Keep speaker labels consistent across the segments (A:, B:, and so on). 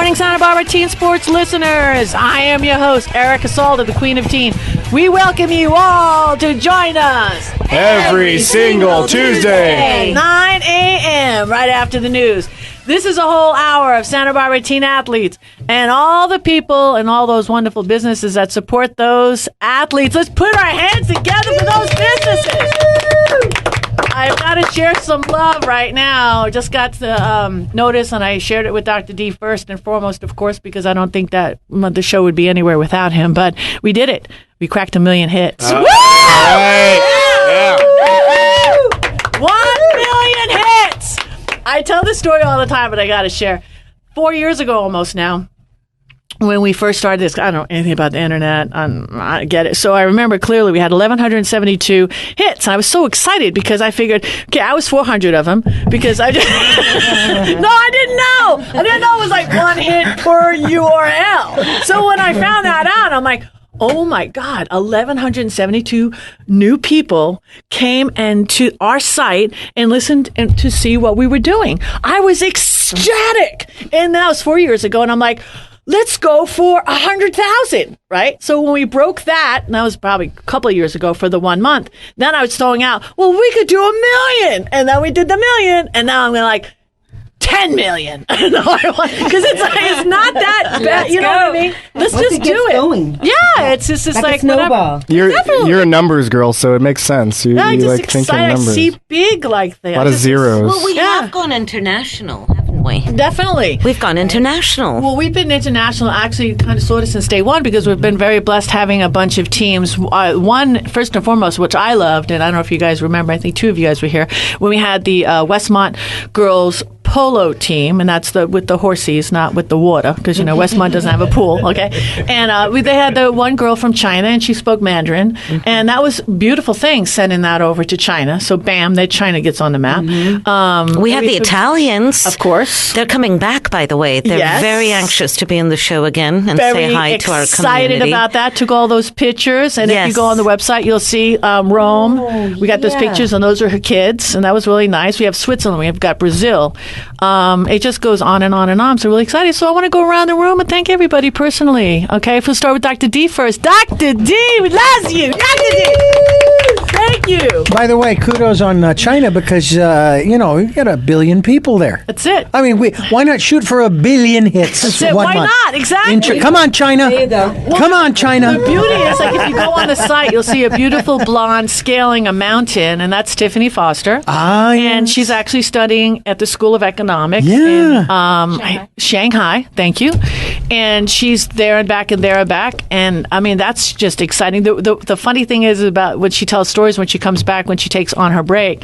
A: morning, Santa Barbara Teen Sports listeners. I am your host, Erica Salda, the Queen of Teen. We welcome you all to join us
B: every single Tuesday,
A: 9 a.m., right after the news. This is a whole hour of Santa Barbara teen athletes and all the people and all those wonderful businesses that support those athletes. Let's put our hands together for those businesses. I've got to share some love right now. Just got to notice, and I shared it with Dr. D first and foremost, of course, because I don't think that the show would be anywhere without him. But we did it. We cracked 1 million hits. Woo!
B: Right.
A: Yeah. 1 million hits. I tell this story all the time, but I got to share. 4 years ago almost now, when we first started this, I don't know anything about the internet. I get it. So I remember clearly we had 1,172 hits. And I was so excited because I figured, okay, I was 400 of them because I just... No, I didn't know. I didn't know it was like one hit per URL. So when I found that out, I'm like, oh my God, 1,172 new people came into our site and listened to see what we were doing. I was ecstatic. And that was 4 years ago. And I'm like, let's go for 100,000, right? So when we broke that, and that was probably a couple of years ago for the 1 month, then I was throwing out, well, we could do 1 million. And then we did the million. And now I'm like, 10 million. Because it's not that bad. You know what I mean? Let's just do it.
C: Going.
A: Yeah, it's just like
C: snowball.
A: Whatever.
B: You're a numbers girl, so it makes sense. You
A: I'm just
B: like think in
A: excited. I
B: numbers.
A: see big like that.
B: A lot of zeros.
D: Well, we have gone international, haven't we?
A: Definitely.
D: We've gone international.
A: Well, we've been international actually kind of sort of since day one because we've been very blessed having a bunch of teams. One, first and foremost, which I loved, and I don't know if you guys remember, I think two of you guys were here, when we had the Westmont girls polo team, and that's with the horses, not with the water, because you know Westmont doesn't have a pool. Okay, and they had the one girl from China, and she spoke Mandarin, and that was a beautiful thing sending that over to China. So bam, China gets on the map.
D: We have the Italians,
A: of course.
D: They're coming back, by the way. They're very anxious to be on the show again and say hi to our community.
A: Excited about that. Took all those pictures, and if you go on the website, you'll see Rome. We got those pictures, and those are her kids, and that was really nice. We have Switzerland. We have got Brazil. It just goes on and on and on. So really excited. So I want to go around the room and thank everybody personally. Okay, if we'll start with Dr. D first. Dr. D, we love you. Dr. D. Thank you.
E: By the way, kudos on China because, you got 1 billion people there.
A: That's it.
E: I mean, why not shoot for 1 billion hits?
A: That's it.
E: 1
A: Why
E: month?
A: not? Exactly.
E: Come on, China.
C: There you go.
E: Come on, China.
A: The beauty is, like, if you go on the site, you'll see a beautiful blonde scaling a mountain, and that's Tiffany Foster. And she's actually studying at the School of Economics in Shanghai. Thank you. And she's there and back and there and back. And, I mean, that's just exciting. The funny thing is about when she tells stories when she comes back, when she takes on her break,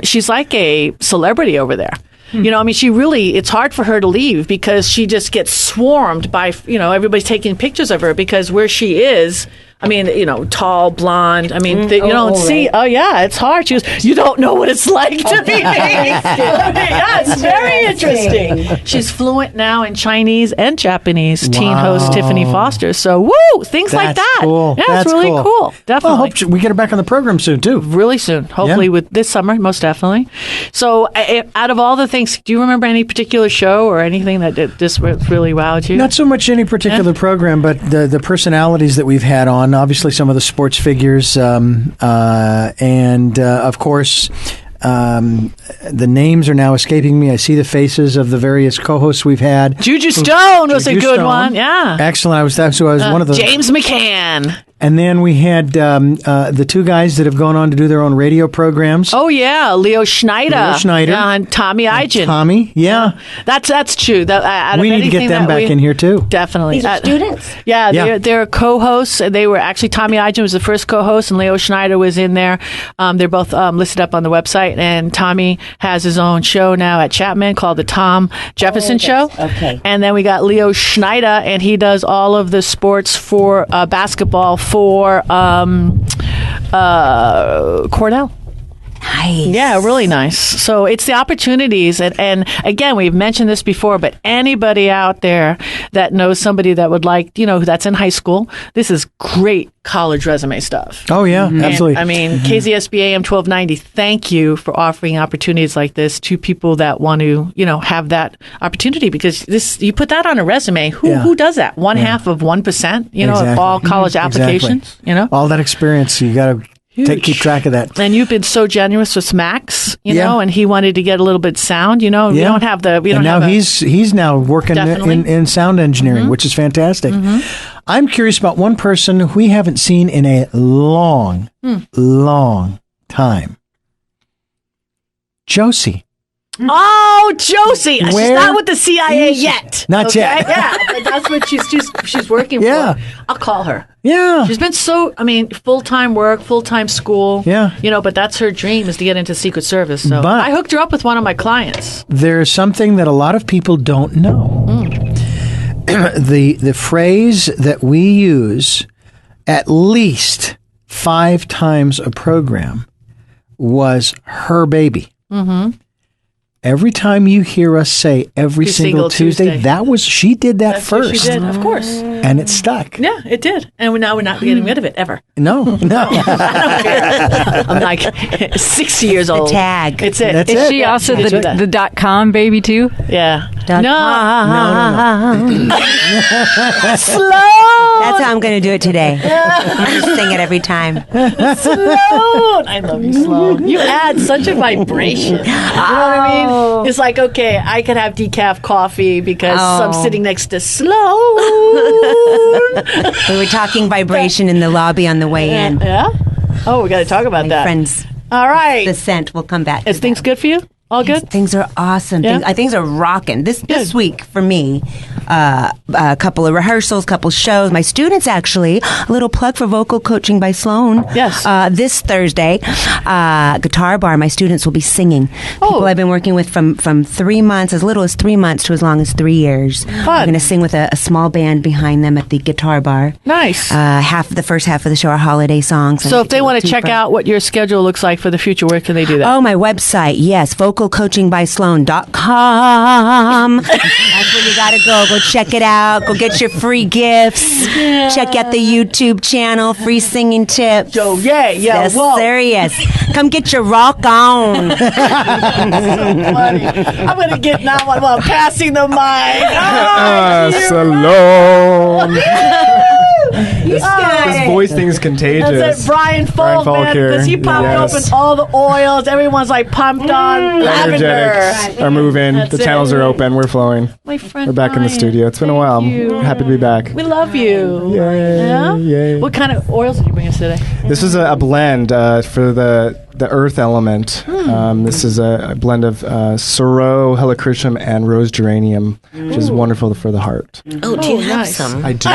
A: she's like a celebrity over there. You know, I mean, it's hard for her to leave because she just gets swarmed by, everybody's taking pictures of her because where she is, I mean, tall, blonde. I mean, you don't see. Right. Oh, yeah, it's hard. She goes, you don't know what it's like to be me. Yeah, it's very interesting. She's fluent now in Chinese and Japanese. Teen host Tiffany Foster. So, woo, things like that.
E: Cool.
A: Yeah,
E: That's
A: it's really cool. Definitely.
E: Well, I hope we get her back on the program soon, too.
A: Really soon. Hopefully with this summer, most definitely. So, out of all the things, do you remember any particular show or anything that just really wowed you?
E: Not so much any particular program, but the personalities that we've had on. Obviously, some of the sports figures, and of course, the names are now escaping me. I see the faces of the various co-hosts we've had.
A: Juju Stone was a good one. Yeah,
E: excellent. I was one of the
A: James McCann.
E: And then we had the two guys that have gone on to do their own radio programs.
A: Oh, yeah. Leo Schneider. Yeah, and Tommy Eigen.
E: Tommy, yeah.
A: That's true.
E: We need to get them back in here, too.
A: Definitely.
C: These are students.
A: Yeah, they're co-hosts. They were actually, Tommy Eigen was the first co-host, and Leo Schneider was in there. They're both listed up on the website. And Tommy has his own show now at Chapman called The Tom Jefferson Show.
C: Okay.
A: And then we got Leo Schneider, and he does all of the sports for basketball for Cornell.
C: Nice.
A: Yeah, really nice. So it's the opportunities. And again, we've mentioned this before, but anybody out there that knows somebody that would like, that's in high school, this is great college resume stuff.
E: Oh, yeah, absolutely.
A: And, I mean, KZSB AM 1290, thank you for offering opportunities like this to people that want to, have that opportunity, because you put that on a resume. Who does that? One half of 1%, of all college applications,
E: All that experience, you got to keep track of that.
A: And you've been so generous with Max, and he wanted to get a little bit sound, We don't have the,
E: and now he's now working in sound engineering, which is fantastic. I'm curious about one person we haven't seen in a long time. Josie.
A: Oh, Josie. She's not with the CIA yet.
E: Not yet.
A: Yeah, but that's what she's working for. I'll call her.
E: Yeah.
A: She's been full-time work, full-time school.
E: Yeah.
A: But that's her dream, is to get into Secret Service. So
E: But
A: I hooked her up with one of my clients.
E: There's something that a lot of people don't know. The phrase that we use at least 5 times a program was her baby. Every time you hear us say every single Tuesday, she did that first.
A: She did, of course.
E: And it stuck.
A: Yeah, it did. And now we're not getting rid of it, ever.
E: No.
A: I don't care. I'm like 60 years old.
C: The tag.
A: It's it.
E: That's
F: Is
E: it.
F: she also the .com baby too?
A: Yeah.
E: No.
A: Sloane!
C: That's how I'm going to do it today. I'm just sing it every time.
A: Sloane! I love you, Sloane. You add such a vibration. You know what I mean? It's like, okay, I could have decaf coffee because I'm sitting next to Sloane.
C: We were talking vibration in the lobby on the way in.
A: Yeah? Oh, we got to talk about
C: My
A: that.
C: friends,
A: All right.
C: the scent will come back.
A: Is things good for you? All good?
C: Things are awesome.
A: Yeah?
C: Things are rocking. This week for me, a couple of rehearsals, couple shows. My students, actually, a little plug for vocal coaching by Sloane.
A: Yes.
C: This Thursday, Guitar Bar, my students will be singing. People I've been working with from 3 months, as little as 3 months to as long as 3 years.
A: Fun.
C: I'm going to sing with a small band behind them at the Guitar Bar.
A: Nice.
C: The first half of the show are holiday songs.
A: So if they want to check out what your schedule looks like for the future, where can they do that?
C: Oh, my website, yes, vocalcoachingbysloane.com. That's where you gotta go. Go check it out. Go get your free gifts.
A: Yeah.
C: Check out the YouTube channel. Free singing tips.
A: Yo, yeah.
C: Yes,
A: Whoa.
C: serious. Come get your rock on.
A: So funny. I'm going to get now while I'm passing the mic.
B: Sloane. This
C: guy.
B: voice thing's contagious.
A: That's it, Brian Falk, man,
B: here.
A: because he pumped open all the oils. Everyone's like pumped on lavender.
B: Energetics are moving.
A: That's
B: the channels are open. We're flowing.
A: My friend
B: We're back in the
A: Brian,
B: studio. It's been a while.
A: thank you.
B: I'm happy to be back.
A: We love you.
B: Yay,
A: Yeah?
B: yay.
A: What kind of oils did you bring us today?
B: This is a blend for the earth element. This is a blend of sorrel, helichrysum, and rose geranium, which is wonderful for the heart.
D: Oh, do you have
A: nice.
D: some?
B: I do.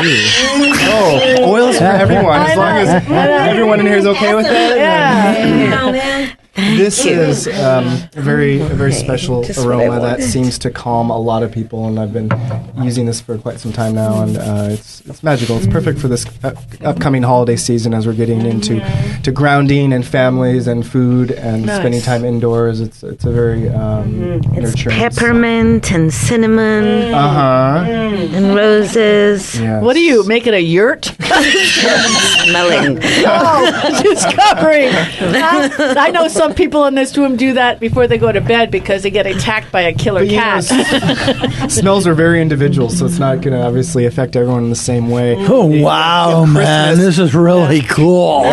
B: Oils for everyone, as long as everyone in here is okay with it.
A: Yeah.
B: This is a very special aroma that seems to calm a lot of people, and I've been using this for quite some time now, and it's magical. It's perfect for this upcoming holiday season as we're getting into grounding and families and food and spending time indoors. It's a very
D: It's
B: nurturing.
D: peppermint and cinnamon and roses.
B: Yes.
A: What do you make it a yurt?
D: Smelling.
A: Discovering. I know some people in this room do that before they go to bed because they get attacked by a killer
B: But, you know,
A: cat.
B: smells are very individual, so it's not going to obviously affect everyone in the same way.
E: Oh, wow, man. This is really cool. Oh,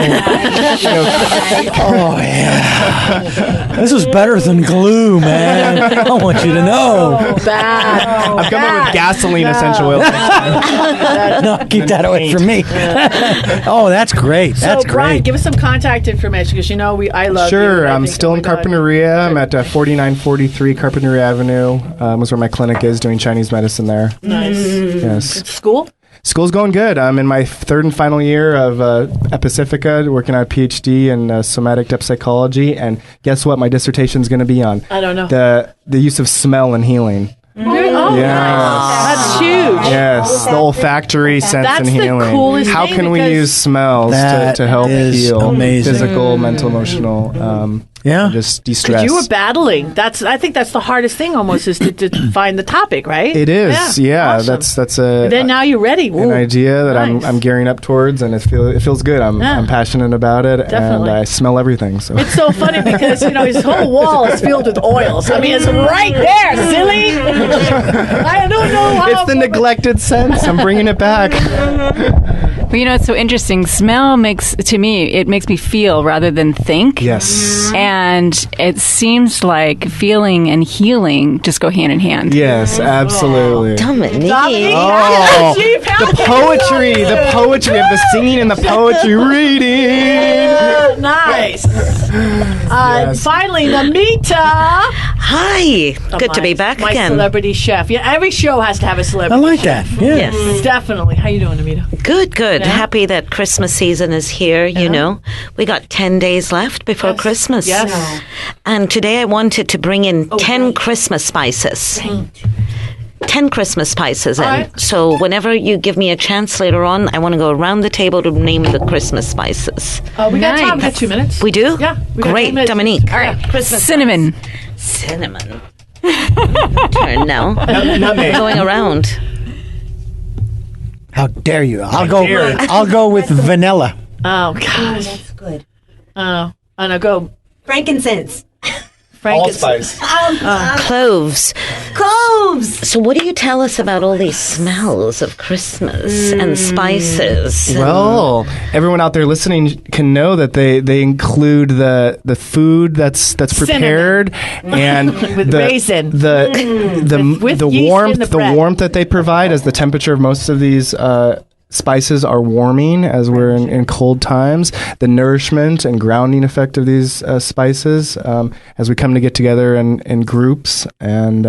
E: yeah. This is better than glue, man. I want you to know.
A: Bad.
B: I've come up with gasoline essential oil.
E: No, keep that away from me. Oh, that's great. That's
A: So, Brian,
E: great.
A: give us some contact information because I love you.
B: Sure,
A: I
B: I'm
A: think,
B: still
A: oh
B: in
A: my God.
B: Carpinteria. I'm at 4943 Carpinteria Avenue. Was where my clinic is, doing Chinese medicine there.
A: Nice.
B: Yes.
A: School?
B: School's going good. I'm in my third and final year of Epacifica, working on a PhD in somatic depth psychology. And guess what? My dissertation's going to be on
A: I don't know.
B: the use of smell in healing.
A: Oh,
B: Yes.
A: nice. That's huge.
B: Yes, the olfactory sense
A: That's
B: in
A: the
B: healing.
A: coolest
B: How
A: thing
B: can we
A: because
B: use smells
E: That
B: to help
E: is
B: heal
E: amazing.
B: physical, mental, emotional and just de-stress.
A: You were battling. I think that's the hardest thing almost is to find the topic, right?
B: It is. Yeah.
A: Awesome.
B: That's a.
A: Then now you're ready.
B: An idea that
A: nice.
B: I'm gearing up towards, and it feels good. I'm passionate about it,
A: Definitely.
B: and I smell everything. So
A: it's so funny because his whole wall is filled with oils. I mean, it's right there, silly. I don't know how.
B: It's the neglected sense. I'm bringing it back.
F: Well, it's so interesting. Smell makes me feel rather than think.
B: Yes.
F: And it seems like feeling and healing just go hand in hand.
B: Yes, absolutely.
D: Dominique.
B: Oh, the poetry of the singing and the poetry reading.
A: Nice. Finally, Nimita.
D: Hi. Good to be back
A: my
D: again.
A: Celebrity chef. Yeah, every show has to have a
E: I
A: celebrity.
E: like that. Yeah.
D: Yes.
A: Definitely. How you doing, Nimita?
D: Good.
A: Yeah.
D: Happy that Christmas season is here, We got 10 days left before Christmas.
A: Yes.
D: And today I wanted to bring in 10 Christmas spices. 10 Christmas spices in.
A: Right.
D: So whenever you give me a chance later on, I want to go around the table to name the Christmas spices.
A: We got time. We got 2 minutes.
D: We do?
A: Yeah. We got 2
D: Great,
A: minutes.
D: Dominique.
A: All right.
D: Christmas
F: Cinnamon.
D: Cinnamon. Turn now.
B: Nutmeg.
D: Going around.
E: How dare you? I'll go with vanilla.
A: Oh, gosh.
C: That's good.
A: Oh, and I'll go
C: Frankincense.
B: Allspice.
D: Cloves.
C: Cloves.
D: So what do you tell us about all these smells of Christmas and spices?
B: Well, everyone out there listening can know that they include the food that's prepared and
A: with raisin. With
B: the
A: yeast
B: warmth
A: in the bread.
B: warmth that they provide, as the temperature of most of these spices are warming as we're in cold times. The nourishment and grounding effect of these spices as we come to get together in groups. And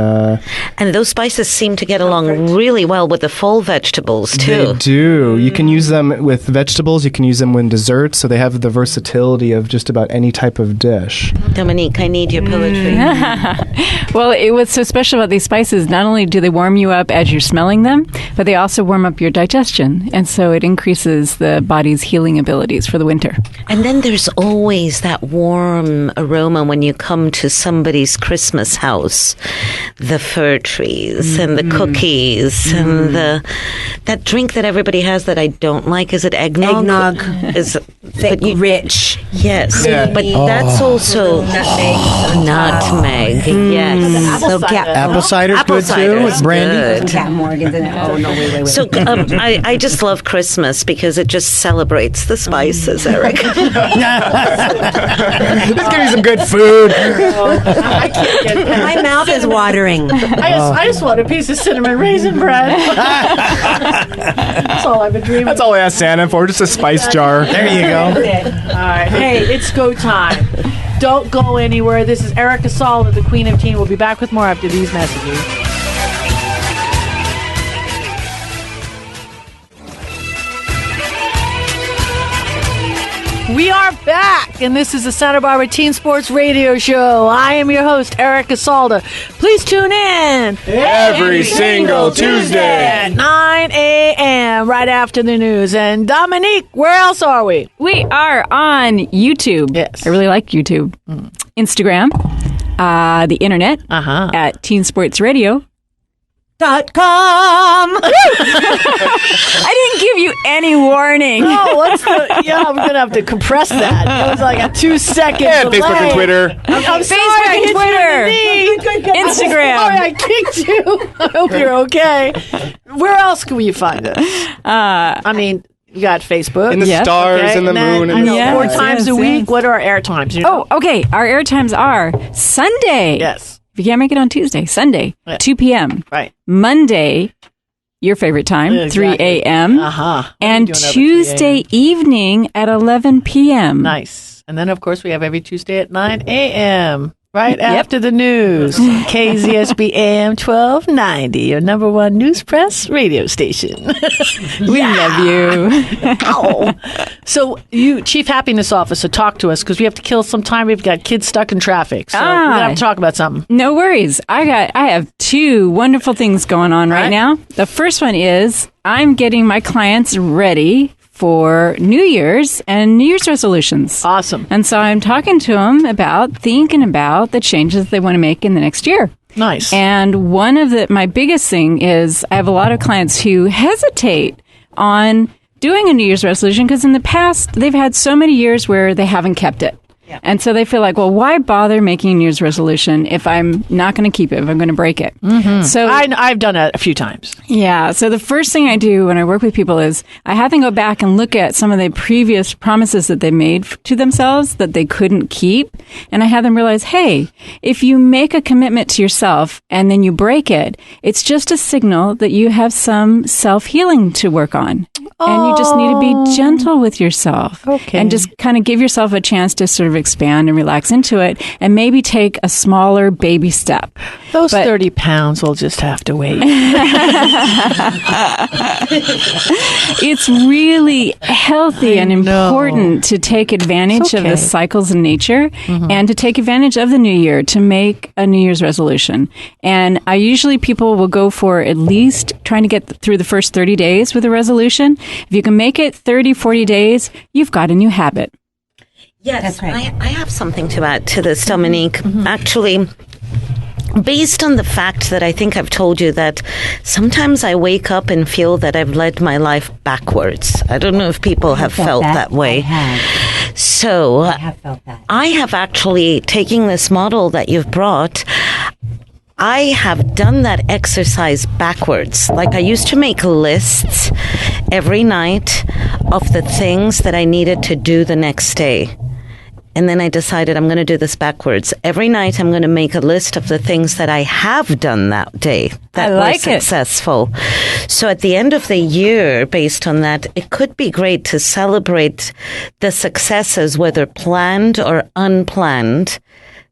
D: those spices seem to get along really well with the fall vegetables, too.
B: They do. You can use them with vegetables. You can use them with desserts. So they have the versatility of just about any type of dish.
D: Dominique, I need your poetry.
F: Well, what's so special about these spices, not only do they warm you up as you're smelling them, but they also warm up your digestion. And so it increases the body's healing abilities for the winter.
D: And then there's always that warm aroma when you come to somebody's Christmas house. The fir trees and the cookies and that drink that everybody has that I don't like. Is it eggnog?
C: Eggnog.
D: Is
C: Thick, rich.
D: Yes.
B: Yeah.
D: But that's also nutmeg. Yes.
E: Apple cider's good
D: cider
E: too
D: is
E: with brandy.
D: good.
C: Cat Morgan's in it. Oh, no, wait.
D: So I just love Christmas because it just celebrates the spices, Eric.
B: Let's give you some good food.
A: I can't get past
C: My mouth is watering.
A: I just want a piece of cinnamon raisin bread. That's all I've been dreaming.
B: That's all I asked Santa for, just a spice jar. There you go.
A: All right. Hey, it's go time. Don't go anywhere. This is Erica Salda, the Queen of Teen. We'll be back with more after these messages. We are back, and this is the Santa Barbara Teen Sports Radio Show. I am your host, Erica Salda. Please tune in
B: Every single Tuesday
A: at 9 a.m. right after the news. And Dominique, where else are we?
F: We are on YouTube.
A: Yes.
F: I really like YouTube. Instagram, the internet at teensportsradio.com. I didn't give you any warning.
A: Oh, what's the? Yeah, I'm gonna have to compress that. It was like a 2-second delay.
B: Facebook and Twitter.
A: I'm sorry,
F: Facebook
A: I
F: and
A: hit you in the knee.
F: Instagram.
A: I'm sorry, I kicked you. I hope you're okay. Where else can we find us? I mean, you got Facebook.
B: In the
F: Yes.
B: stars
A: Okay,
B: and the
A: then,
B: moon.
A: I
B: And
A: know,
F: Yes,
A: 4 times a
F: yes,
A: week.
F: yes.
A: What are our air times? You know?
F: Oh, okay. Our air times are Sunday.
A: Yes.
F: If you can't make it on Tuesday, Sunday,
A: Yeah.
F: 2 p.m.
A: Right.
F: Monday, your favorite time,
A: Yeah,
F: 3
A: exactly.
F: a.m.
A: Uh-huh.
F: And
A: What are you doing over 3
F: Tuesday
A: a.m.?
F: evening at 11 p.m.
A: Nice. And then, of course, we have every Tuesday at 9 a.m. right after the news. KZSB AM 1290, your number one news press radio station.
F: We love you.
A: Ow. So, you, Chief Happiness Officer, talk to us because we have to kill some time. We've got kids stuck in traffic. So, we're going to have to talk about something.
F: No worries. I have 2 wonderful things going on right now. The first one is I'm getting my clients ready for New Year's and New Year's resolutions.
A: Awesome.
F: And so I'm talking to them about thinking about the changes they want to make in the next year.
A: Nice.
F: And one of my biggest thing is I have a lot of clients who hesitate on doing a New Year's resolution because in the past they've had so many years where they haven't kept it. Yeah. And so they feel like, well, why bother making a New Year's resolution if I'm not going to keep it, if I'm going to break it?
A: Mm-hmm. So I've done that a few times.
F: Yeah. So the first thing I do when I work with people is I have them go back and look at some of the previous promises that they made to themselves that they couldn't keep. And I have them realize, hey, if you make a commitment to yourself and then you break it, it's just a signal that you have some self-healing to work on. And you just need to be gentle with yourself.
A: Okay.
F: And just kind of give yourself a chance to sort of expand and relax into it and maybe take a smaller baby step.
A: Those 30 pounds will just have to wait.
F: It's really healthy and important to take advantage of the cycles in nature and to take advantage of the new year to make a New Year's resolution. And people will go for at least trying to get through the first 30 days with a resolution. If you can make it 30, 40 days, you've got a new habit.
D: Yes,
C: That's right.
D: I have something to add to this, Dominique. Actually, based on the fact that I think I've told you that sometimes I wake up and feel that I've led my life backwards. I don't know if people have felt that way.
C: I have.
D: So
C: I have felt that.
D: I have actually, taking this model that you've brought, I have done that exercise backwards. Like I used to make lists every night of the things that I needed to do the next day. And then I decided I'm going to do this backwards. Every night I'm going to make a list of the things that I have done that day that were successful. So at the end of the year, based on that, it could be great to celebrate the successes, whether planned or unplanned,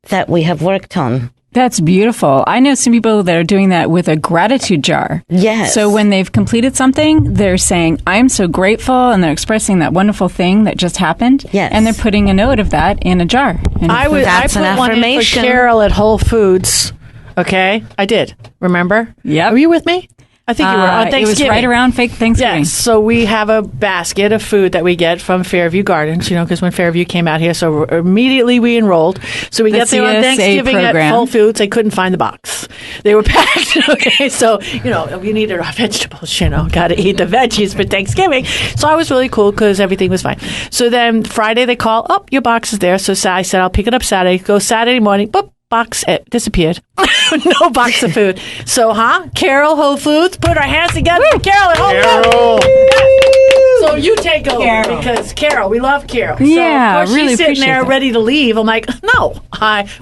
D: that we have worked on.
F: That's beautiful. I know some people that are doing that with a gratitude jar.
D: Yes.
F: So when they've completed something, they're saying, I'm so grateful, and they're expressing that wonderful thing that just happened.
D: Yes.
F: And they're putting a note of that in a jar. And
A: I put
D: an
A: one in for
D: affirmation.
A: Carol at Whole Foods. Okay? I did. Remember?
F: Yep.
A: Were you with me? I think you were on Thanksgiving.
F: It was right around fake Thanksgiving.
A: Yes. So we have a basket of food that we get from Fairview Gardens, because when Fairview came out here, so immediately we enrolled. So we get there on Thanksgiving at Whole Foods. They couldn't find the box. They were packed. Okay. So, we needed our vegetables, got to eat the veggies for Thanksgiving. So I was really cool because everything was fine. So then Friday they call, your box is there. So I said, I'll pick it up Saturday. Go Saturday morning, boop. Box disappeared. No box of food. So, Carol, Whole Foods, put our hands together for Carol at Whole Foods. So you take over because Carol, we love Carol.
F: Yeah,
A: so of course
F: really
A: she's sitting there
F: appreciate that.
A: ready to leave. I'm like, no.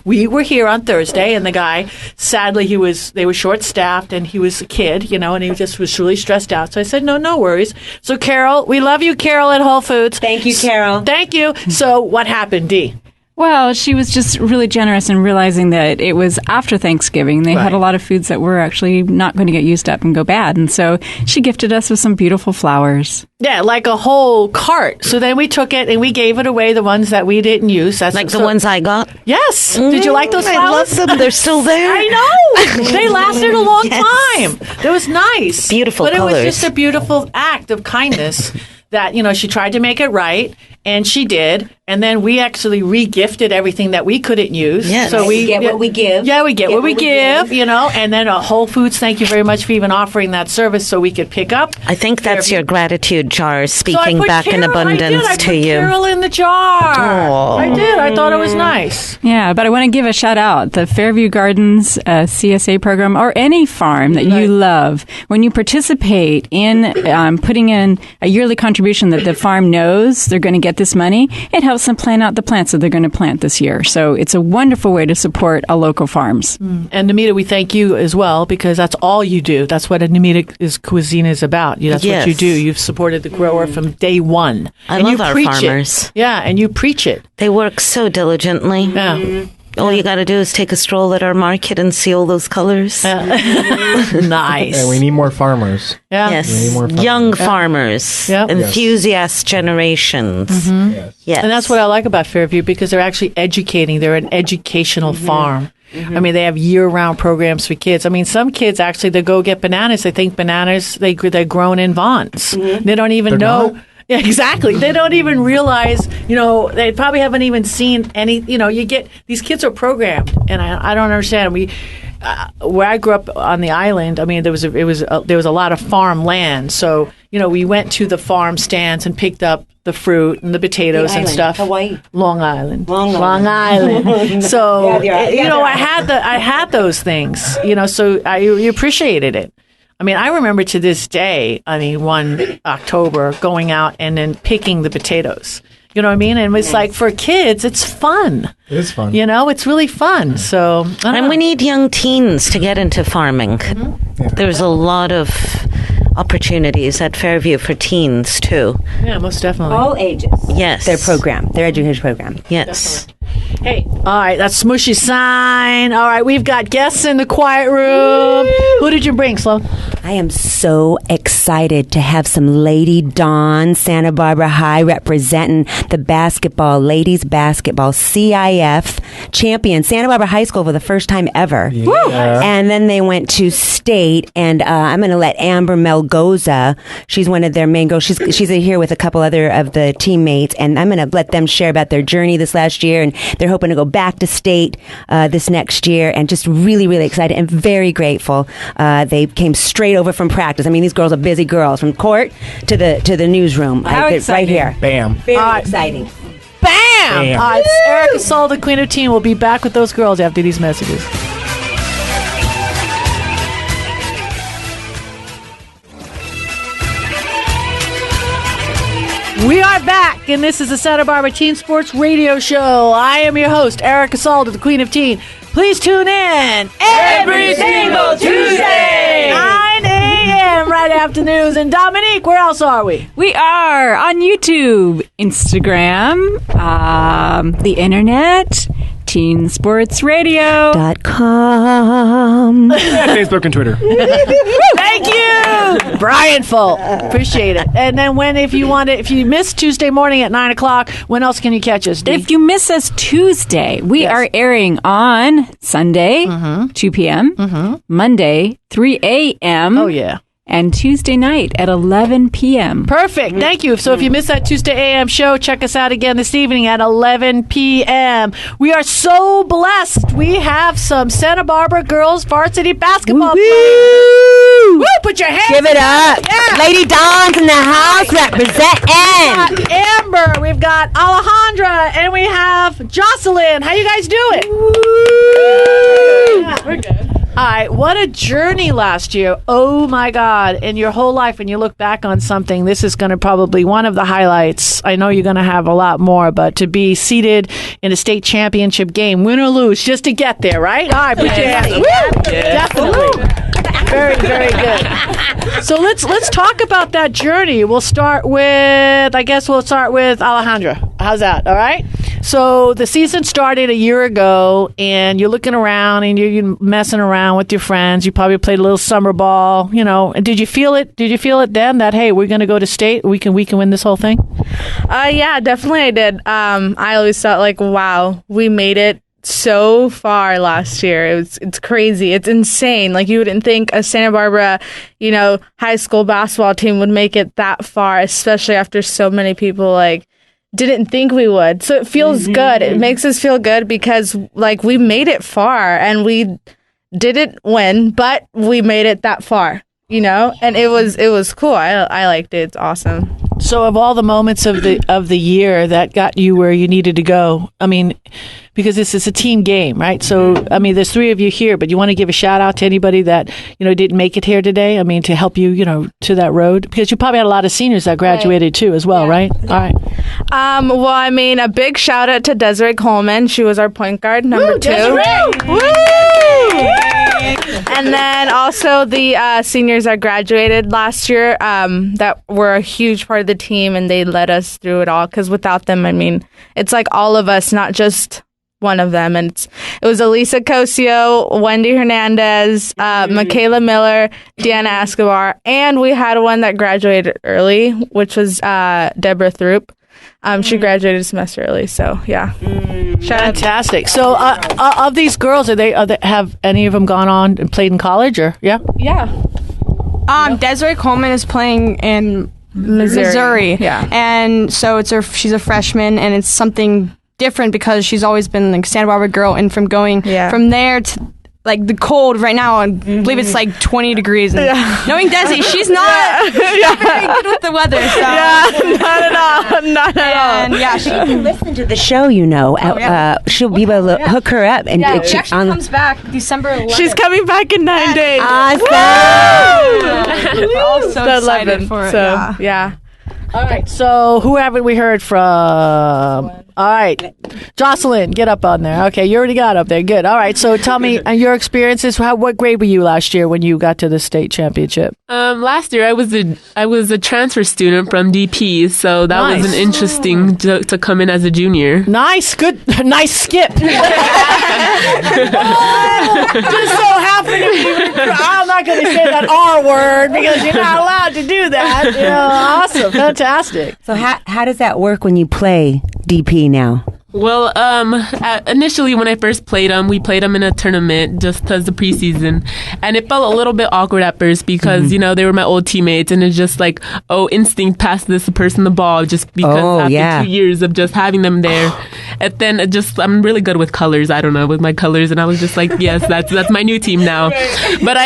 A: We were here on Thursday, and the guy, sadly, they were short staffed, and he was a kid, and he just was really stressed out. So I said, no worries. So Carol, we love you, Carol at Whole Foods.
C: Thank you, Carol.
A: Thank you. So what happened, Dee?
F: Well, she was just really generous in realizing that it was after Thanksgiving. They had a lot of foods that were actually not going to get used up and go bad. And so she gifted us with some beautiful flowers.
A: Yeah, like a whole cart. So then we took it and we gave it away, the ones that we didn't use. That's
D: Like the ones I got?
A: Yes. Did you like those flowers?
D: I love them. They're still there.
A: I know. They lasted a long time. It was nice.
D: Beautiful
A: But
D: colors.
A: it was just a beautiful act of kindness that, she tried to make it right, and she did. And then we actually re-gifted everything that we couldn't use.
D: Yes.
A: So we
C: get what we give.
A: Yeah, we get what we give, And then Whole Foods, thank you very much for even offering that service so we could pick up.
D: I think that's your gratitude jar speaking
A: put
D: back in
A: Carol,
D: abundance
A: I
D: to
A: put
D: you.
A: Carol in the jar.
D: Aw.
A: I did. I thought it was nice.
F: Yeah, but I want to give a shout out. The Fairview Gardens CSA program, or any farm that you love, when you participate in putting in a yearly contribution that the farm knows they're going to get this money, it helps them plan out the plants that they're going to plant this year. So it's a wonderful way to support our local farms.
A: And Nimita, we thank you as well, because that's all you do. That's what a Nimita cuisine is about. That's what you do. You've supported the grower from day one.
D: I
A: and
D: love
A: you
D: our
A: preach
D: farmers.
A: It. Yeah, and you preach it.
D: They work so diligently.
A: Yeah.
D: All you got to do is take a stroll at our market and see all those colors.
A: Nice.
B: And we need more farmers.
A: Yeah.
D: Yes.
B: We need more farmers.
D: Young farmers.
A: Yep.
D: Enthusiast generations.
B: Yes.
D: Yes.
A: And that's what I like about Fairview, because they're actually educating. They're an educational farm. I mean, they have year-round programs for kids. I mean, some kids actually, they go get bananas. They think bananas, they're grown in Vons. They don't even know.
B: not?
A: Yeah, exactly. They don't even realize, they probably haven't even seen any, you get, these kids are programmed, and I don't understand. Where I grew up on the island, I mean, there was a lot of farm land. So, we went to the farm stands and picked up the fruit and the potatoes and stuff.
C: Hawaii.
A: Long Island. Long Island. So, I had those things, so you appreciated it. I mean, I remember to this day, one October, going out and then picking the potatoes. You know what I mean? And it's like, for kids, it's fun.
B: It is fun.
A: It's really fun. So,
D: and we need young teens to get into farming.
A: Mm-hmm.
B: Yeah.
D: There's a lot of opportunities at Fairview for teens, too.
A: Yeah, most definitely.
C: All ages.
D: Yes.
C: Their education program.
D: Yes.
A: Definitely. Hey, all right, that's Smooshy Sign. All right, we've got guests in the quiet room. Who did you bring, Sloane?
C: I am so excited to have some Lady Dawn, Santa Barbara High, representing the ladies basketball CIF champion, Santa Barbara High School for the first time ever.
B: Yeah.
C: And then they went to state, and I'm going to let Amber Melgoza, she's one of their main girls, she's here with a couple other of the teammates, and I'm going to let them share about their journey this last year, and they're hoping to go back to state this next year, and just really, really excited and very grateful. They came straight over from practice. I mean, these girls are busy girls, from court to the newsroom.
F: How
C: Right here.
B: Bam.
C: Very exciting.
A: Bam! It's Erica Saul, the Queen of Teen. We'll be back with those girls after these messages. We are back, and this is the Santa Barbara Teen Sports Radio Show. I am your host, Erica Salda, the Queen of Teen. Please tune in every single Tuesday, 9 a.m. right after news. And Dominique, where else are we?
F: We are on YouTube, Instagram, the internet, teensportsradio.com.
B: And Facebook and Twitter.
A: Thank you, Brian Falk. Appreciate it. And then if you miss Tuesday morning at 9 o'clock, when else can you catch us, Dee?
F: If you miss us Tuesday, we are airing on Sunday, 2 p.m., Monday, 3 a.m.
A: Oh, yeah.
F: And Tuesday night at 11 p.m.
A: Perfect. Thank you. So if you missed that Tuesday AM show, check us out again this evening at 11 p.m. We are so blessed. We have some Santa Barbara girls varsity basketball players. Woo! Put your hands
C: Give it up.
A: Yeah.
C: Lady Dawn's in the house representing.
A: We've got Amber, we've got Alejandra, and we have Jocelin. How you guys doing? Yeah, we're good. All right, what a journey last year. Oh, my God. In your whole life, when you look back on something, this is going to probably one of the highlights. I know you're going to have a lot more, but to be seated in a state championship game, win or lose, just to get there, right? All right, put your hands up. Definitely. Very, very good. So let's talk about that journey. We'll start with Alejandra. How's that? All right. So the season started a year ago, and you're looking around and you're messing around with your friends. You probably played a little summer ball, And did you feel it? Did you feel it then that, hey, we're going to go to state? We can win this whole thing?
G: Yeah, definitely I did. I always thought like, wow, we made it so far last year. It's crazy. It's insane. Like, you wouldn't think a Santa Barbara, high school basketball team would make it that far, especially after so many people didn't think we would. So it feels good. It makes us feel good because we made it far, and we didn't win, but we made it that far, and it was cool. I liked it. It's awesome.
A: So of all the moments of the year that got you where you needed to go, I mean, because this is a team game, right? So, I mean, there's three of you here, but you want to give a shout out to anybody that, didn't make it here today? I mean, to help you, to that road? Because you probably had a lot of seniors that graduated too as well, right? All right.
G: Well, I mean, a big shout out to Desiree Coleman. She was our point guard, number 2.
A: Woo!
G: And then also the seniors that graduated last year that were a huge part of the team, and they led us through it all, because without them, I mean, it's like all of us, not just one of them. And it was Elisa Cosio, Wendy Hernandez, Michaela Miller, Deanna Escobar, and we had one that graduated early, which was Deborah Throop. She graduated a semester early, so yeah.
A: Fantastic. So, of these girls, have any of them gone on and played in college, or yeah?
G: Yeah. Desiree Coleman is playing in
H: Missouri.
G: Yeah.
H: And so she's a freshman, and it's something different because she's always been like Santa Barbara girl, and from going from there to like the cold right now, I believe it's like 20 degrees. And knowing Desi, she's not very good with the weather. So.
G: Not at all. Not at all.
H: And yeah, she
C: can listen to the show, she'll be able to hook her up. And
H: she actually comes back December 11th.
G: She's coming back in 9 days.
C: Awesome.
H: We're all so excited for it.
G: So, yeah.
A: All right, so who haven't we heard from? All right, Jocelin, get up on there. Okay, you already got up there. Good. All right, so tell me your experiences. What grade were you last year when you got to the state championship?
I: Last year I was a transfer student from DP, so that was an interesting to come in as a junior.
A: Nice, good, nice skip. Just so happened to be. I'm not going to say that R word because you're not allowed to do that. Awesome, fantastic.
C: So how does that work when you play DP now?
I: Well, initially when I first played them, we played them in a tournament just because the preseason, and it felt a little bit awkward at first because they were my old teammates, and it's just like, instinct pass this person the ball just because after 2 years of just having them there, and then I'm really good with colors. I don't know, with my colors, and I was just like, yes, that's my new team now. But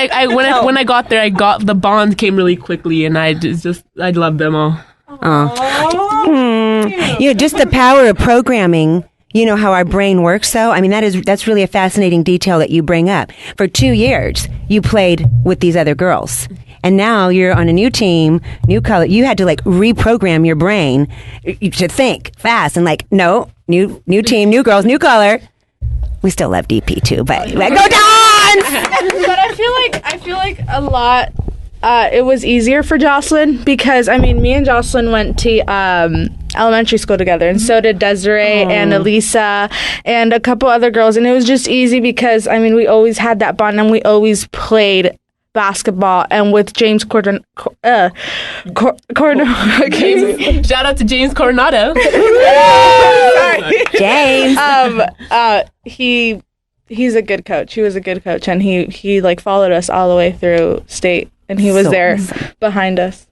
I: when I got there, the bond came really quickly, and I loved them all.
C: Just the power of programming. You know how our brain works, though? I mean, that's really a fascinating detail that you bring up. For 2 years, you played with these other girls. And now you're on a new team, new color. You had to reprogram your brain to think fast and no, new team, new girls, new color. We still love DP too, but go Dons!
G: But I feel like a lot. It was easier for Jocelyn because me and Jocelyn went to elementary school together, and so did Desiree and Elisa and a couple other girls, and it was just easy because we always had that bond, and we always played basketball. And with James Shout
I: out to James Coronado.
C: James.
G: He's a good coach. He was a good coach, and he followed us all the way through state. And he was there behind us.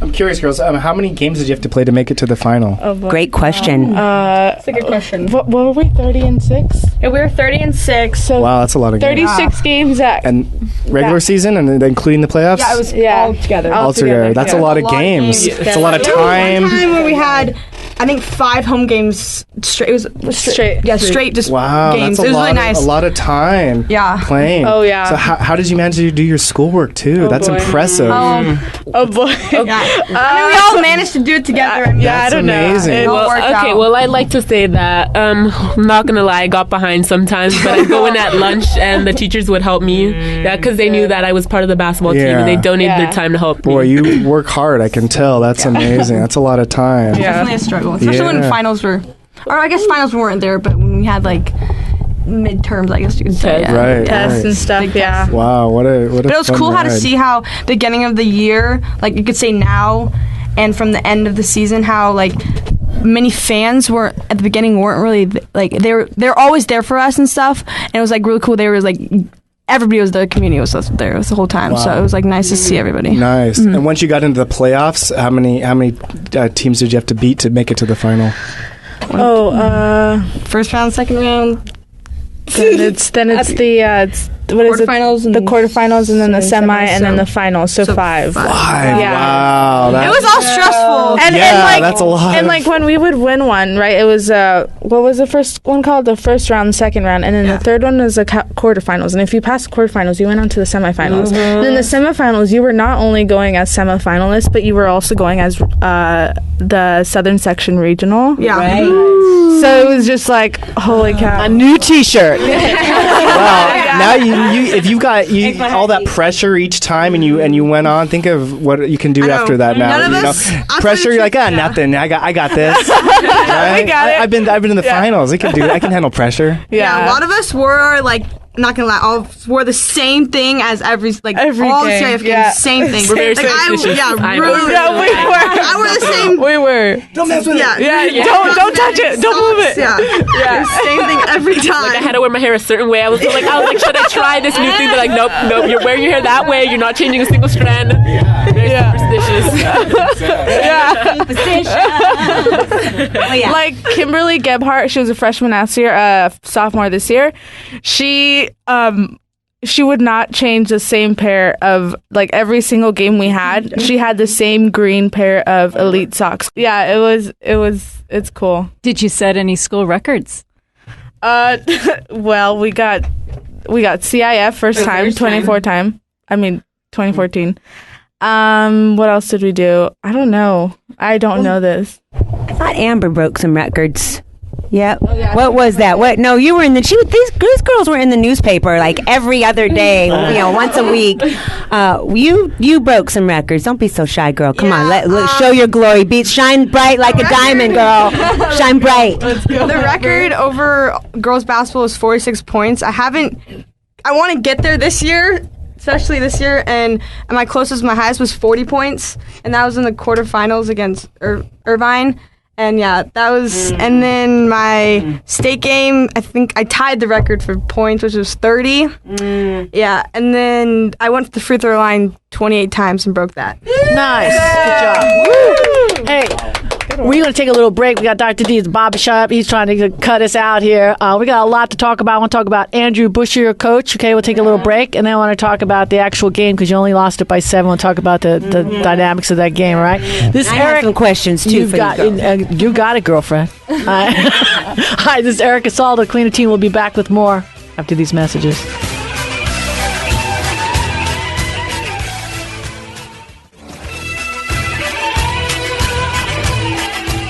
B: I'm curious, girls. How many games did you have to play to make it to the final?
C: Great question.
H: That's a good question.
G: What were we, 30-6?
H: Yeah, we were 30-6.
G: So
B: wow, that's a lot of games.
G: 36 games.
B: And regular season, and including the playoffs?
H: Yeah, it was all together.
B: All together. That's a lot of games. It's a lot of time.
H: One time where we had, I think, 5 home games straight. It was straight. Yeah, straight just games.
B: That's
H: it was really nice.
B: A lot of time playing.
G: Oh, yeah.
B: So how did you manage to do your schoolwork, too? That's impressive.
G: Oh, boy.
H: Yeah. We all managed to do it together.
B: I don't amazing.
H: know.
I: Well, I'd like to say that, I'm not going to lie, I got behind sometimes, but I'd go in at lunch and the teachers would help me. Because they knew that I was part of the basketball team and they donated their time to help me.
B: Boy, you work hard, I can tell. That's amazing. That's a lot of time.
H: Yeah. Definitely a struggle. Especially when finals were, or I guess finals weren't there, but when we had midterms, I guess you could say.
B: Right.
G: Tests and stuff, yeah.
B: Wow, what a
H: But it was cool how to see how beginning of the year, you could say now, and from the end of the season, how many fans were at the beginning weren't really they're always there for us and stuff, and it was really cool. They were everybody was the community was there the whole time, so it was nice to see everybody.
B: Nice. And once you got into the playoffs, how many teams did you have to beat to make it to the final?
H: First round, second round.
G: Then it's the
H: quarterfinals,
G: the quarterfinals, and then the semi, and then the finals. So 5.
B: 5.
G: Yeah.
B: Wow.
H: It was all stressful.
G: And
B: that's a lot.
G: And when we would win one, right? It was what was the first one called? The first round, the second round, and then the third one was the quarterfinals. And if you passed the quarterfinals, you went on to the semifinals. And then the semifinals, you were not only going as semifinalists, but you were also going as the Southern Section Regional.
H: Yeah.
C: Right.
G: So it was just holy cow!
A: A new T-shirt.
B: Wow. Now you if you got all that pressure each time and you went on, think of what you can do after that now.
H: None of us,
B: pressure, you're nothing. I got this. Right?
G: We got it.
B: I've been in the finals. I can handle pressure.
H: Yeah, a lot of us were not gonna lie, I wore the same thing as every all the
G: game.
H: CIF games, same thing.
I: We're very superstitious.
G: We were.
H: I wore the same.
G: We were.
B: Don't mess with it.
G: Don't touch it. Don't move it.
H: Yeah. Same thing every time.
I: I had to wear my hair a certain way. I was like, should I try this new thing? They're like, nope. You're wearing your hair that way. You're not changing a single strand. Very superstitious.
G: Like Kimberly Gebhardt, she was a freshman last year, sophomore this year. She would not change the same pair of, like, every single game we had. She had the same green pair of elite socks. Yeah, it's cool.
F: Did you set any school records?
G: Well, we got CIF first time, 2014. What else did we do? I don't know. I don't know this.
C: I thought Amber broke some records. Yep. What was that? What? No, you were in the. These girls were in the newspaper like every other day. Once a week. You broke some records. Don't be so shy, girl. Come on, show your glory. Shine bright like a diamond, girl. Shine bright.
H: The record over girls basketball is 46 points. I want to get there this year. Especially this year, and my highest was 40 points, and that was in the quarterfinals against Irvine. And yeah, that was, and then my state game, I think I tied the record for points, which was 30. Yeah, and then I went to the free throw line 28 times and broke that.
A: Nice. Good job. Hey. We're going to take a little break. We got Dr. D's barbershop. He's trying to cut us out here. We got a lot to talk about. I want to talk about Andrew Busher, your coach. Okay, we'll take a little break. And then I want to talk about the actual game because you only lost it by 7. We'll talk about the dynamics of that game, right?
C: I have some questions, too, for these girls.
A: You got it, girlfriend. Hi, this is Erica Salda. The Cleaner Team will be back with more after these messages.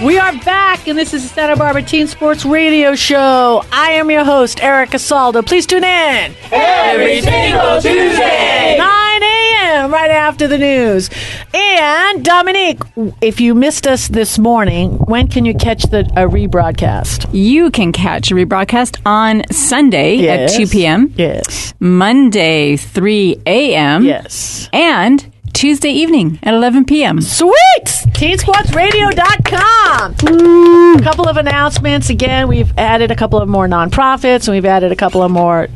A: We are back, and this is the Santa Barbara Teen Sports Radio Show. I am your host, Erica Salda. Please tune in
J: every single Tuesday,
A: 9 a.m., right after the news. And, Dominique, if you missed us this morning, when can you catch a rebroadcast?
F: You can catch a rebroadcast on Sunday at 2 p.m.
A: Yes.
F: Country 3 a.m.
A: Yes.
F: And Tuesday evening at 11 p.m.
A: Sweet! TeenSportsRadio.com. A couple of announcements. Again, we've added a couple of more nonprofits, and we've added a couple of more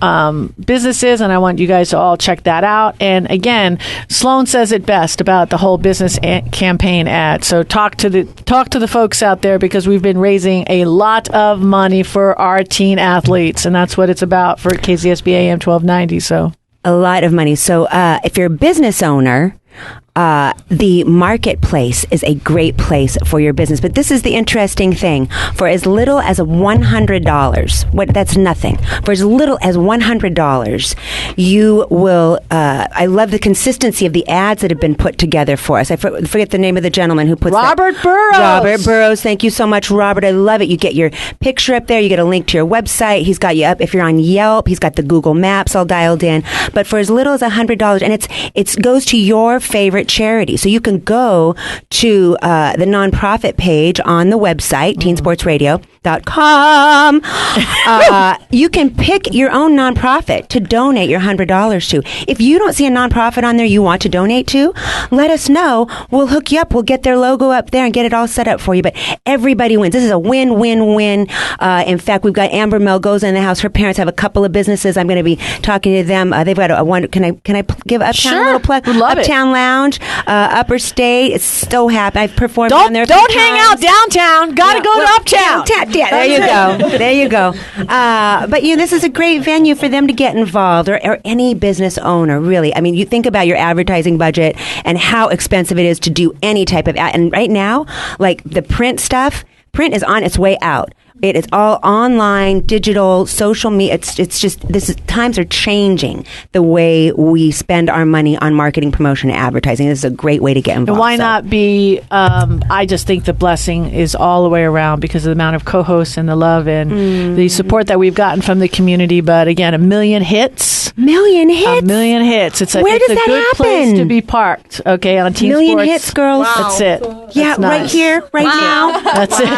A: businesses, and I want you guys to all check that out. And again, Sloane says it best about the whole business campaign ad. So talk to the folks out there because we've been raising a lot of money for our teen athletes, and that's what it's about for KZSB AM 1290. So
C: a lot of money. So if you're a business owner, the marketplace is a great place for your business. But this is the interesting thing. For as little as $100, that's nothing. For as little as $100, you will, I love the consistency of the ads that have been put together for us. I forget the name of the gentleman who puts
A: Robert Burrows.
C: Robert Burrows. Thank you so much, Robert. I love it. You get your picture up there. You get a link to your website. He's got you up. If you're on Yelp, he's got the Google Maps all dialed in. But for as little as $100, and it goes to your favorite charity. So you can go to the nonprofit page on the website, teensportsradio.com. You can pick your own nonprofit to donate your $100 to. If you don't see a nonprofit on there you want to donate to, let us know. We'll hook you up. We'll get their logo up there and get it all set up for you. But everybody wins. This is a win-win-win. In fact, we've got Amber Melgoza in the house. Her parents have a couple of businesses. I'm going to be talking to them. They've got a one. Can I give Uptown a little plug?
A: Love
C: Uptown Lounge, Upper State. It's so happy. I've performed on there.
A: Don't hang out downtown. Got to go to Uptown.
C: Yeah, there you go. There you go. But this is a great venue for them to get involved, or any business owner, really. I mean, you think about your advertising budget and how expensive it is to do any type of ad. And right now, like the print stuff, print is on its way out. It is all online, digital, social media. It's just times are changing the way we spend our money on marketing, promotion, and advertising. This is a great way to get involved.
A: And why not be? I just think the blessing is all the way around because of the amount of co-hosts and the love and the support that we've gotten from the community. But again, 1 million hits.
C: A million hits.
A: It's a good
C: happen?
A: place to be parked. Okay, on Teen
C: Sports. 1 million hits, girls.
A: Wow. That's it.
C: Yeah,
A: That's nice.
C: Right here, right now.
A: That's it.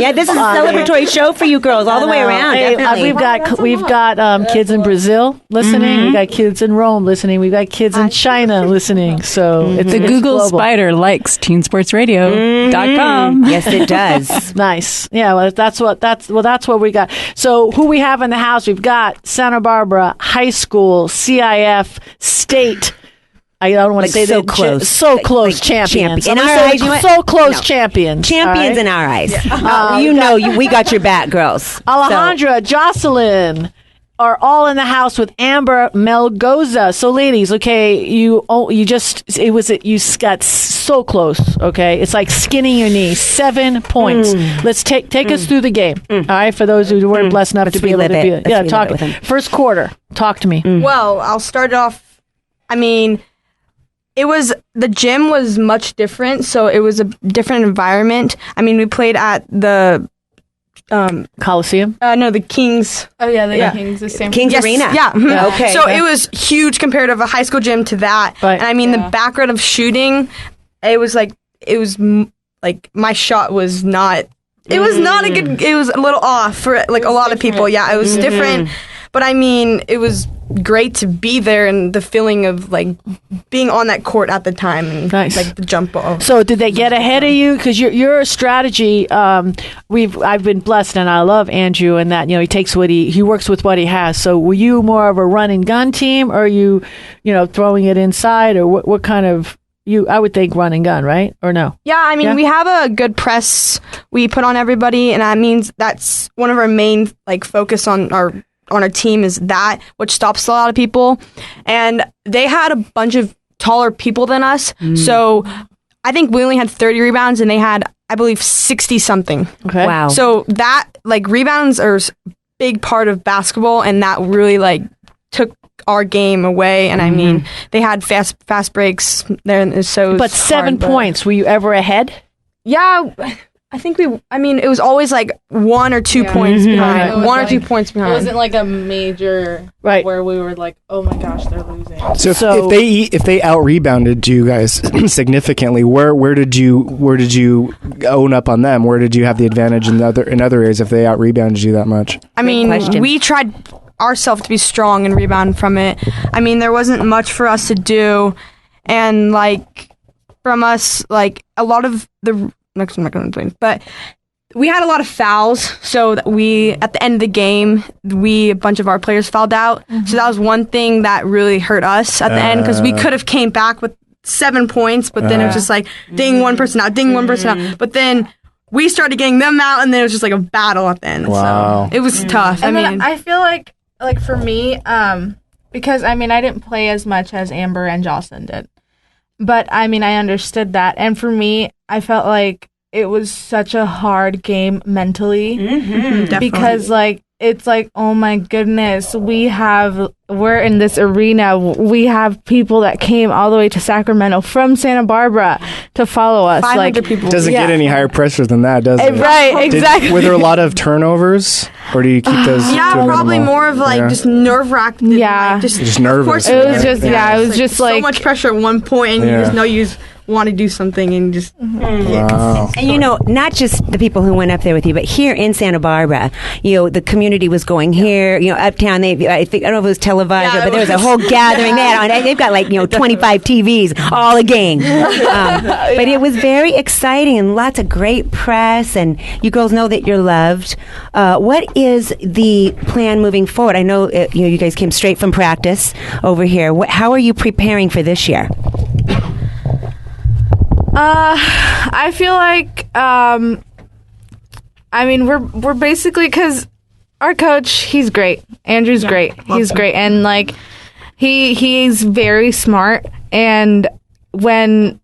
C: Yeah, this is a celebration celebratory show for you girls all the way around.
A: Hey,
C: definitely.
A: we've got kids in Brazil listening. We got kids in Rome listening. We got kids in China listening. So it's
F: The Google
A: global.
F: Spider likes teensportsradio.com.
C: Yes, it does.
A: Nice. Yeah, well, that's what we got. So who we have in the house? We've got Santa Barbara High School, CIF, State. I don't want to say
C: so
A: that
C: close.
A: champions.
C: champions.
A: In
C: In
A: our
C: our eyes, you know what?
A: so close
C: No.
A: champions.
C: Champions in our eyes. We got your back, girls.
A: Alejandra, Jocelin are all in the house with Amber Melgoza. So, ladies, okay, you got so close. Okay, it's like skinning your knee. 7 points. Let's take us through the game. All right, for those who weren't blessed enough to be able to be. Talk. First quarter. Talk to me.
H: Well, I'll start off. I mean, the gym was much different, so it was a different environment. I mean, we played at the
A: Coliseum.
H: no, the Kings.
G: Oh yeah, the Kings, the same.
C: Kings
H: Yes,
C: Arena.
H: yeah.
C: Okay.
H: So it was huge compared to a high school gym to that.
A: Right.
H: And I mean, the background of shooting, it was like my shot was not. It was not a good. It was a little off for like a lot of people. Yeah, it was different. But I mean, it was great to be there and the feeling of like being on that court at the time and
A: Nice.
H: like the jump ball.
A: So did they get ahead of you? Because your strategy, I've been blessed, and I love Andrew, and that he takes he works with what he has. So were you more of a run and gun team, or are you throwing it inside, or what kind of? I would think run and gun, right? Or no?
H: Yeah, I mean, we have a good press we put on everybody, and that means that's one of our main like focus on our team is that, which stops a lot of people. And they had a bunch of taller people than us, so I think we only had 30 rebounds, and they had, I believe, 60 something.
A: Okay.
C: Wow.
H: So that like rebounds are a big part of basketball, and that really like took our game away. And I mean, they had fast breaks there, so it was
A: But 7
H: hard,
A: points. Were you ever ahead?
H: Yeah, I think it was always like 1 or 2 points behind.
G: It was
H: 1 or
G: like-
H: 2 points
G: It
H: behind.
G: wasn't like a major
A: Right.
G: where we were like, oh my gosh, they're losing.
B: So if they out rebounded you guys significantly, where did you own up on them? Where did you have the advantage in other areas if they out rebounded you that much?
H: I mean,
C: question.
H: we tried ourselves to be strong and rebound from it. I mean, there wasn't much for us to do, and like from us, like a lot of the next I'm not going to explain, but we had a lot of fouls. So that we at the end of the game, a bunch of our players fouled out. So that was one thing that really hurt us at the end because we could have came back with 7 points, but then it was just like ding one person out, ding one person out, but then. We started getting them out, and then it was just like a battle at the end.
B: Wow.
H: So it was tough.
G: And
H: I
G: then
H: mean,
G: I feel like for me, because I mean, I didn't play as much as Amber and Jocelyn did, but I mean, I understood that, and for me, I felt like it was such a hard game mentally because like it's like, oh my goodness, we're in this arena. We have people that came all the way to Sacramento from Santa Barbara to follow us.
H: 500
G: Like,
H: people.
B: Doesn't get any higher pressure than that, does it?
G: right, exactly.
B: Were there a lot of turnovers, or do you keep those? to
H: Yeah,
B: a
H: probably
B: minimal?
H: more of like
B: Yeah.
H: just nerve wracking.
G: Yeah.
H: like,
B: Just nervous.
H: Of course,
G: It was
B: right?
G: just, it was just
H: so
G: like
H: much pressure at one point, and you
B: Yeah.
H: just know you just want to do something, and just
B: Wow.
C: And not just the people who went up there with you, but here in Santa Barbara, the community was going here, uptown. I don't know if it was televised,
H: Yeah,
C: but
H: it
C: there was a
H: was.
C: whole gathering there. They've got 25 TVs, all a gang. But it was very exciting and lots of great press, and you girls know that you're loved. What is the plan moving forward? I know you guys came straight from practice over here. How are you preparing for this year?
G: I feel like I mean we're basically, because our coach, he's great. Andrew's great. He's great, and like he's very smart. And when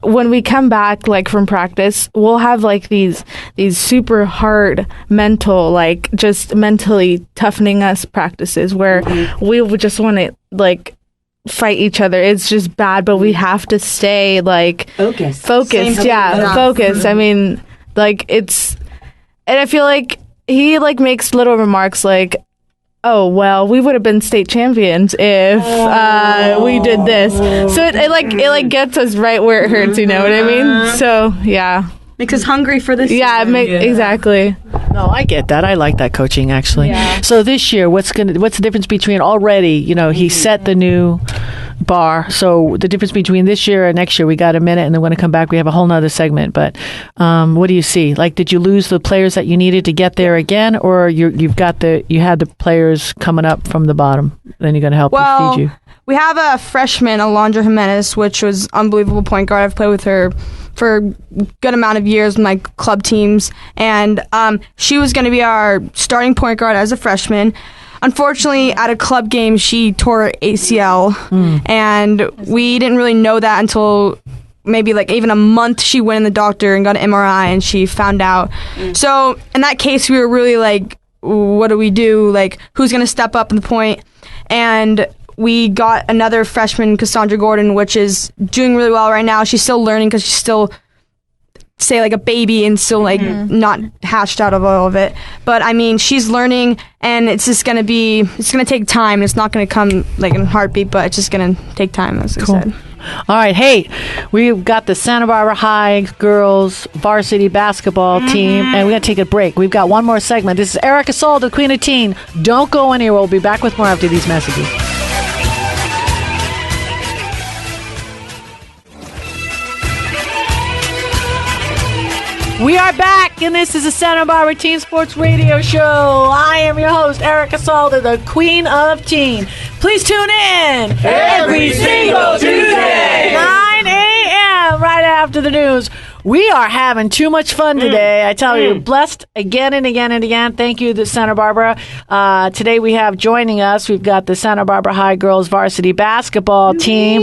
G: we come back like from practice, we'll have like these super hard mental, like just mentally toughening us practices where we would just want to like fight each other. It's just bad, but we have to stay like focused. Yeah, focused. I mean, like it's, and I feel like he like makes little remarks like, oh well, we would have been state champions if we did this. So it gets us right where it hurts. You know what I mean? So yeah,
H: makes us hungry for this.
G: yeah, exactly.
A: No, I get that. I like that coaching, actually.
G: Yeah.
A: So this year, what's the difference between already, he set the new bar. So the difference between this year and next year, we got a minute, and then when we come back, we have a whole nother segment. But what do you see? Like, did you lose the players that you needed to get there again, or you had the players coming up from the bottom? Then you're going to help feed you.
H: We have a freshman, Alejandra Jimenez, which was unbelievable point guard. I've played with her for a good amount of years with my club teams, and she was going to be our starting point guard as a freshman. Unfortunately, at a club game, she tore her ACL, and we didn't really know that until maybe like even a month. She went in the doctor and got an MRI, and she found out. So in that case, we were really like, what do we do? Like, who's going to step up in the point? And we got another freshman, Cassandra Gordon, which is doing really well right now. She's still learning because she's still, say, like a baby and still like not hatched out of all of it. But I mean, she's learning, and it's just going to take time. It's not going to come like in a heartbeat, but it's just going to take time, as I said.
A: All right. Hey, we've got the Santa Barbara High girls varsity basketball team, and we're going to take a break. We've got one more segment. This is Erica Soul, the Queen of Teen. Don't go anywhere. We'll be back with more after these messages. We are back, and this is the Santa Barbara Teen Sports Radio Show. I am your host, Erica Salda, the Queen of Teen. Please tune in
J: every single Tuesday,
A: 9 a.m. right after the news. We are having too much fun today. I tell you, blessed again and again and again. Thank you to Santa Barbara. Today we have joining us, we've got the Santa Barbara High girls varsity basketball team.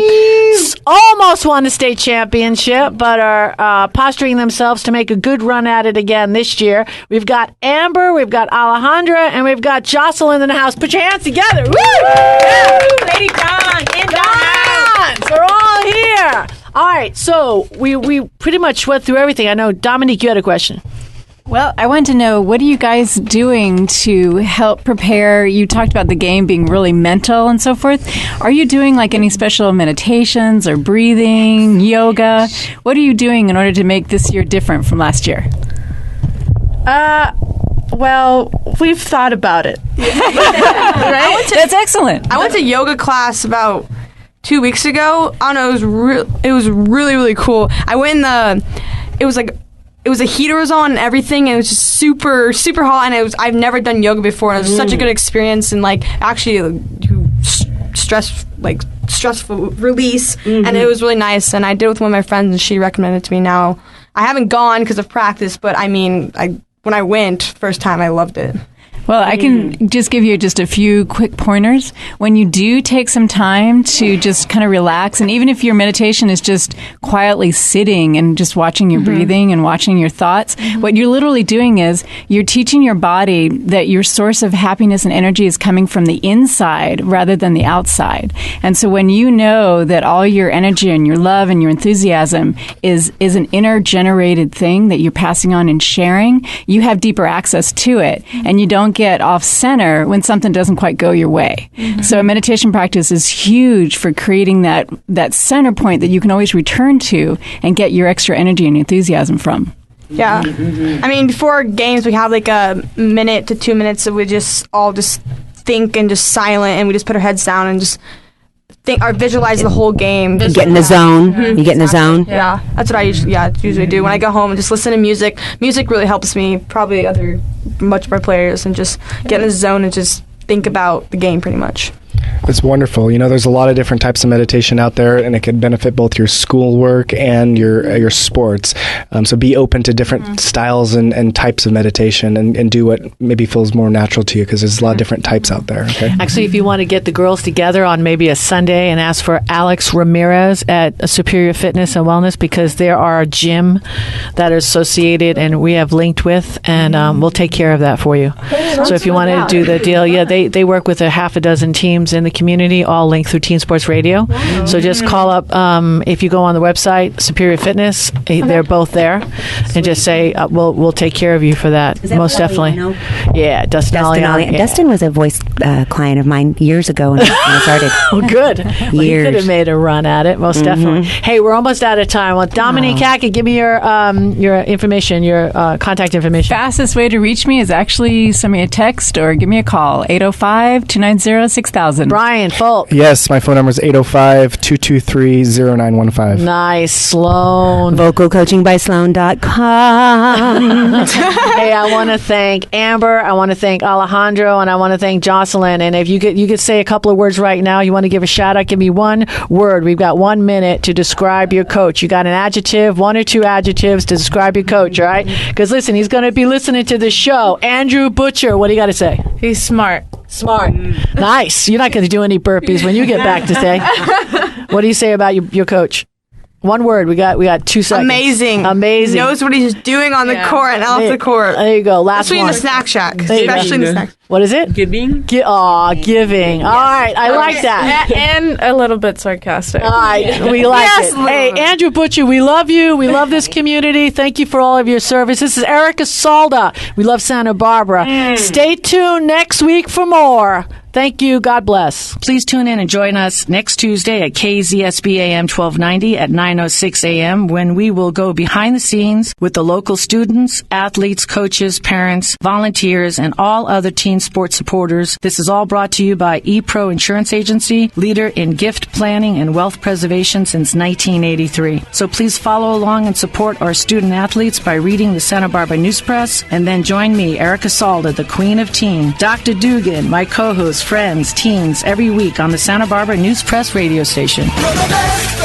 A: Almost won the state championship, but are posturing themselves to make a good run at it again this year. We've got Amber, we've got Alejandra, and we've got Jocelin in the house. Put your hands together. Woo! Yeah.
J: Lady Dawn in the
A: house. We're all here. All right, so we pretty much went through everything. I know, Dominique, you had a question.
F: Well, I want to know, what are you guys doing to help prepare? You talked about the game being really mental and so forth. Are you doing like any special meditations or breathing, yoga? What are you doing in order to make this year different from last year?
G: Well, we've thought about it. Right?
F: That's excellent.
H: I went to yoga class about 2 weeks ago. I don't know, it was really, really cool. I went in it was a heater was on and everything, and it was just super, super hot, and I've never done yoga before, and it was such a good experience, and like actually stressful release, and it was really nice, and I did it with one of my friends, and she recommended it to me. Now I haven't gone because of practice, but I mean, when I went first time, I loved it.
F: Well, I can just give you just a few quick pointers. When you do take some time to just kind of relax, and even if your meditation is just quietly sitting and just watching your breathing and watching your thoughts, what you're literally doing is you're teaching your body that your source of happiness and energy is coming from the inside rather than the outside. And so when you know that all your energy and your love and your enthusiasm is an inner generated thing that you're passing on and sharing, you have deeper access to it, and you don't get off center when something doesn't quite go your way. So a meditation practice is huge for creating that center point that you can always return to and get your extra energy and enthusiasm from.
H: Yeah. I mean, before games, we have like a minute to 2 minutes that we just all just think and just silent, and we just put our heads down and just think or visualize the whole game.
C: You get in the zone. You get in the zone.
H: Yeah, that's what I usually do when I go home and just listen to music. Music really helps me, probably much more players, and just get in the zone and just think about the game pretty much.
B: It's wonderful. There's a lot of different types of meditation out there, and it can benefit both your schoolwork and your sports. So be open to different styles and types of meditation, and do what maybe feels more natural to you, because there's a lot of different types out there. Okay.
A: Actually, if you want to get the girls together on maybe a Sunday and ask for Alex Ramirez at Superior Fitness and Wellness, because there are a gym that are associated and we have linked with, and we'll take care of that for you. So if you want to do the deal, they work with a half a dozen teams in the community, all linked through Teen Sports Radio. So just call up, if you go on the website, Superior Fitness, they're both there, and just say, we'll take care of you for that. Most definitely. Yeah, Dustin Aliano. Yeah.
C: Dustin was a voice client of mine years ago when I started.
A: Oh, good. Well, you could have made a run at it, most definitely. Hey, we're almost out of time. Well, Dominique Hackett, give me your information, your contact information.
F: Fastest way to reach me is actually send me a text or give me a call, 805-290-6000.
A: Brian Falk.
B: Yes, my phone number is 805-223-0915.
A: Nice. Sloane.
C: Vocalcoachingbysloane.com.
A: Hey, I want to thank Amber. I want to thank Alejandro, and I want to thank Jocelin. And if you could say a couple of words right now, you want to give a shout out, give me one word. We've got 1 minute to describe your coach. You got an adjective, 1 or 2 adjectives to describe your coach, all right? Because listen, he's going to be listening to the show. Andrew Butcher, what do you got to say?
G: He's smart.
A: Smart. Nice. You're not going to do any burpees when you get back today. What do you say about your coach? 1 word. We got 2 seconds.
H: Amazing.
A: Amazing.
H: Knows what he's doing on the court and off the court.
A: There you go. Last
H: Especially
A: one.
H: in the snack shack.
A: There you go.
H: Especially in the snack shack.
A: What is it?
I: Giving.
A: Giving. All right. I like that.
G: And a little bit sarcastic.
A: All right. We like it. Hey, Andrew Butcher, we love you. We love this community. Thank you for all of your service. This is Erica Salda. We love Santa Barbara. Stay tuned next week for more. Thank you. God bless. Please tune in and join us next Tuesday at KZSB AM 1290 at 9:06 a.m. when we will go behind the scenes with the local students, athletes, coaches, parents, volunteers, and all other teen sports supporters. This is all brought to you by ePro Insurance Agency, leader in gift planning and wealth preservation since 1983. So please follow along and support our student athletes by reading the Santa Barbara News Press, and then join me, Erica Salda, the Queen of Teen, Dr. Dugan, my co-host, friends, teens, every week on the Santa Barbara News Press radio station.
J: You're the best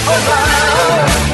J: around.